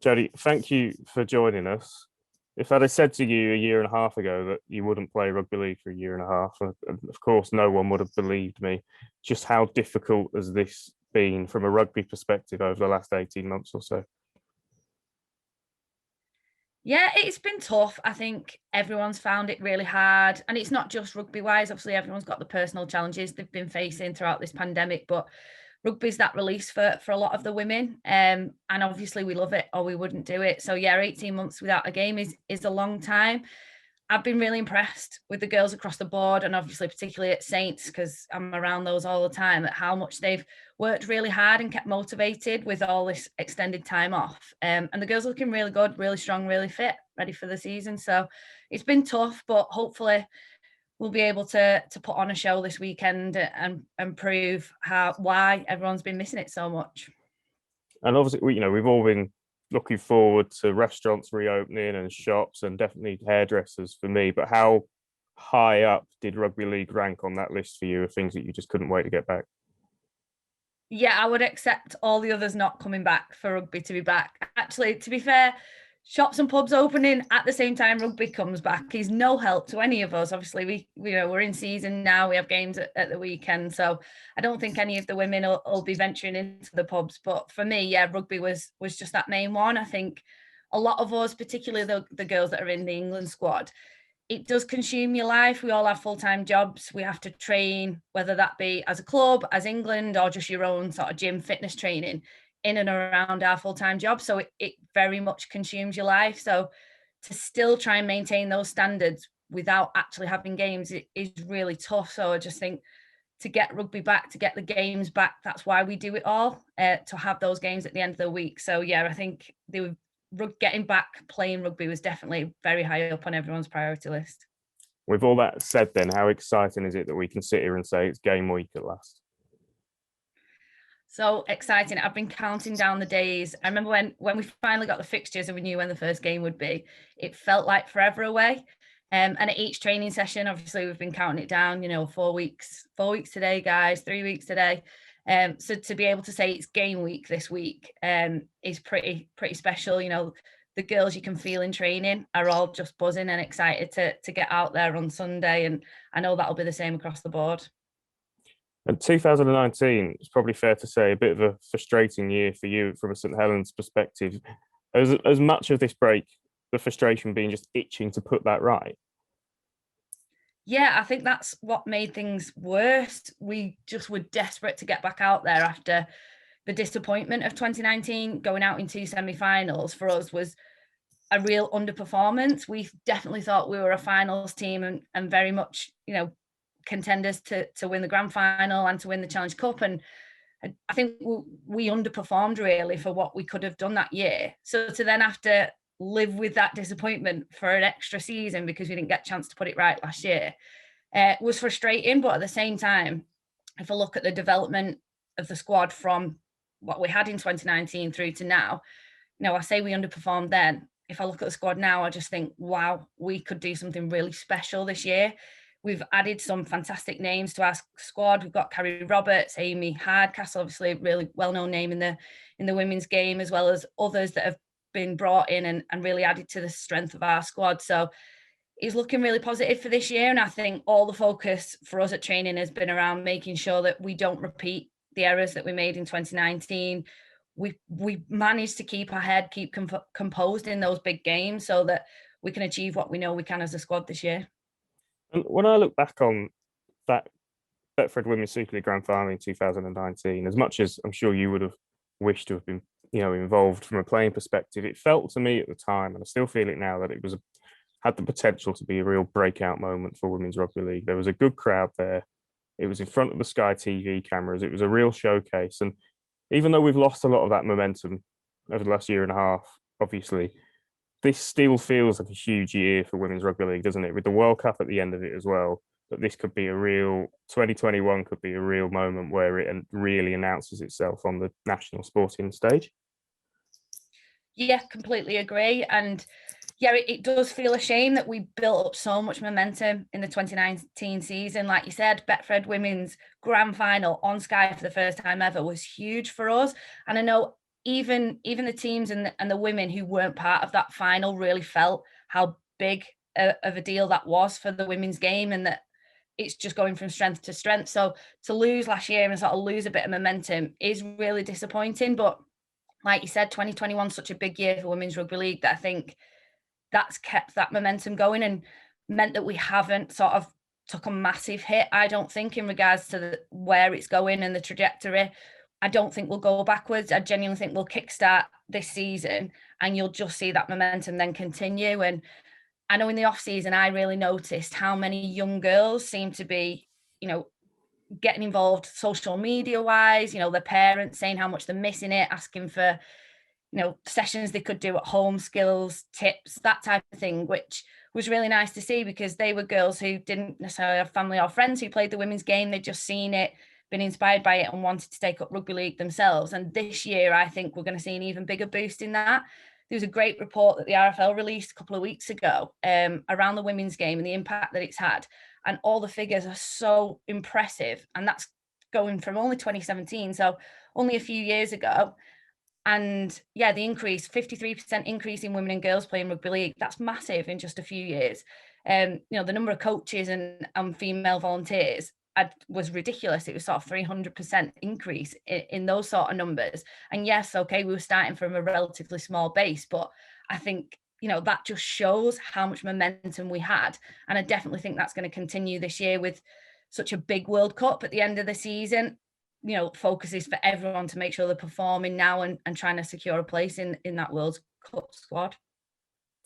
Jodie, thank you for joining us. If I'd have said to you a year and a half ago that you wouldn't play rugby league for a year and a half, of course, no one would have believed me. Just how difficult has this been from a rugby perspective over the last 18 months or so? Yeah, it's been tough. I think everyone's found it really hard. And it's not just rugby wise. Obviously, everyone's got the personal challenges they've been facing throughout this pandemic, but rugby's that release for a lot of the women. And obviously we love it or we wouldn't do it. So yeah, 18 months without a game is a long time. I've been really impressed with the girls across the board, and obviously particularly at Saints, because I'm around those all the time, at how much they've worked really hard and kept motivated with all this extended time off. And the girls are looking really good, really strong, really fit, ready for the season. So it's been tough, but hopefully we'll be able to put on a show this weekend and prove why everyone's been missing it so much. And obviously, we've all been looking forward to restaurants reopening and shops and definitely hairdressers for me. But how high up did rugby league rank on that list for you of things that you just couldn't wait to get back? Yeah, I would accept all the others not coming back for rugby to be back. Actually, to be fair, shops and pubs opening at the same time rugby comes back is no help to any of us. Obviously, we're in season now. We have games at the weekend, so I don't think any of the women will be venturing into the pubs. But for me, yeah, rugby was just that main one. I think a lot of us, particularly the girls that are in the England squad, it does consume your life. We all have full-time jobs. We have to train, whether that be as a club, as England, or just your own sort of gym fitness training in and around our full-time job. So it very much consumes your life. So to still try and maintain those standards without actually having games is really tough. So I just think to get rugby back, to get the games back, that's why we do it all, to have those games at the end of the week. So yeah, I think getting back playing rugby was definitely very high up on everyone's priority list. With all that said, then, how exciting is it that we can sit here and say it's game week at last? So exciting. I've been counting down the days. I remember when we finally got the fixtures and we knew when the first game would be, it felt like forever away. And at each training session, obviously we've been counting it down, 4 weeks today, guys, 3 weeks today. So to be able to say it's game week this week is pretty special. The girls you can feel in training are all just buzzing and excited to get out there on Sunday. And I know that'll be the same across the board. And 2019, it's probably fair to say, a bit of a frustrating year for you from a St Helens perspective. As much of this break, the frustration being just itching to put that right. Yeah, I think that's what made things worse. We just were desperate to get back out there after the disappointment of 2019. Going out in two semi-finals for us was a real underperformance. We definitely thought we were a finals team and very much, contenders to win the grand final and to win the Challenge Cup. And I think we underperformed really for what we could have done that year. So to then have to live with that disappointment for an extra season because we didn't get a chance to put it right last year was frustrating. But at the same time, if I look at the development of the squad from what we had in 2019 through to now, I say we underperformed then. If I look at the squad now, I just think, wow, we could do something really special this year. We've added some fantastic names to our squad. We've got Carrie Roberts, Amy Hardcastle, obviously a really well-known name in the women's game, as well as others that have been brought in and really added to the strength of our squad. So it's looking really positive for this year. And I think all the focus for us at training has been around making sure that we don't repeat the errors that we made in 2019. We managed to keep our head, keep composed in those big games so that we can achieve what we know we can as a squad this year. And when I look back on that Betfred Women's Super League Grand Final in 2019, as much as I'm sure you would have wished to have been, involved from a playing perspective, it felt to me at the time, and I still feel it now, that it had the potential to be a real breakout moment for women's rugby league. There was a good crowd there. It was in front of the Sky TV cameras. It was a real showcase. And even though we've lost a lot of that momentum over the last year and a half, obviously, this still feels like a huge year for women's rugby league, doesn't it? With the World Cup at the end of it as well, that this could be 2021 could be a real moment where it really announces itself on the national sporting stage. Yeah, completely agree. And yeah, it does feel a shame that we built up so much momentum in the 2019 season. Like you said, Betfred Women's Grand Final on Sky for the first time ever was huge for us. And I know even the teams and the women who weren't part of that final really felt how big of a deal that was for the women's game, and that it's just going from strength to strength. So to lose last year and sort of lose a bit of momentum is really disappointing. But like you said, 2021 is such a big year for Women's Rugby League that I think that's kept that momentum going and meant that we haven't sort of took a massive hit, I don't think, in regards to where it's going and the trajectory. I don't think we'll go backwards. I genuinely think we'll kickstart this season and you'll just see that momentum then continue. And I know in the off season, I really noticed how many young girls seem to be, getting involved social media wise, their parents saying how much they're missing it, asking for, sessions they could do at home, skills, tips, that type of thing, which was really nice to see because they were girls who didn't necessarily have family or friends who played the women's game. They'd just seen it, been inspired by it and wanted to take up rugby league themselves. And this year, I think we're going to see an even bigger boost in that. There was a great report that the RFL released a couple of weeks ago around the women's game and the impact that it's had. And all the figures are so impressive. And that's going from only 2017, so only a few years ago. And yeah, the increase, 53% increase in women and girls playing rugby league, that's massive in just a few years. The number of coaches and female volunteers was ridiculous. It was sort of 300% increase in those sort of numbers. And yes, okay, we were starting from a relatively small base, but I think, that just shows how much momentum we had. And I definitely think that's going to continue this year with such a big World Cup at the end of the season. Focus is for everyone to make sure they're performing now and trying to secure a place in that World Cup squad.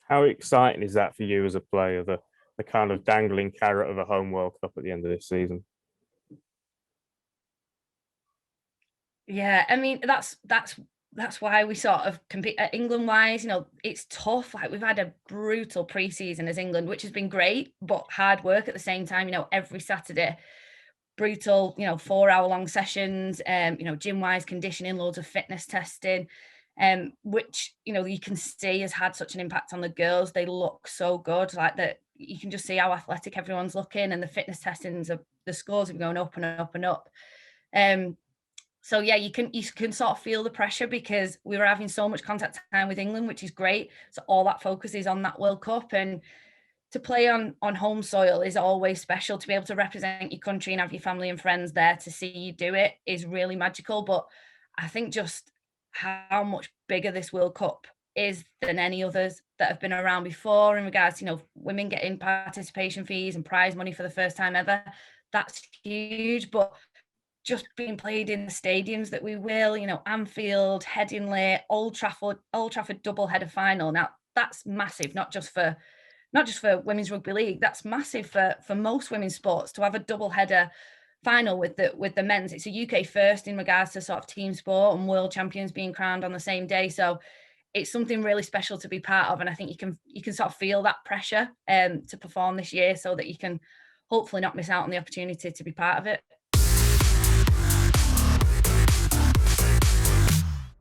How exciting is that for you as a player, the kind of dangling carrot of a home World Cup at the end of this season? Yeah, I mean, that's why we sort of compete England wise. It's tough. Like, we've had a brutal pre-season as England, which has been great, but hard work at the same time. Every Saturday, brutal, 4-hour-long sessions, gym wise, conditioning, loads of fitness testing, which, you can see has had such an impact on the girls. They look so good, like that. You can just see how athletic everyone's looking, and the fitness testings, the scores have gone up and up and up. So yeah, you can sort of feel the pressure because we were having so much contact time with England, which is great. So all that focus is on that World Cup, and to play on home soil is always special. To be able to represent your country and have your family and friends there to see you do it is really magical. But I think just how much bigger this World Cup is than any others that have been around before in regards to, women getting participation fees and prize money for the first time ever. That's huge. But just being played in the stadiums that we will, Anfield, Headingley, Old Trafford double header final. Now that's massive, not just for Women's Rugby League. That's massive for most women's sports to have a double header final with the men's. It's a UK first in regards to sort of team sport and world champions being crowned on the same day. So it's something really special to be part of. And I think you can sort of feel that pressure to perform this year so that you can hopefully not miss out on the opportunity to be part of it.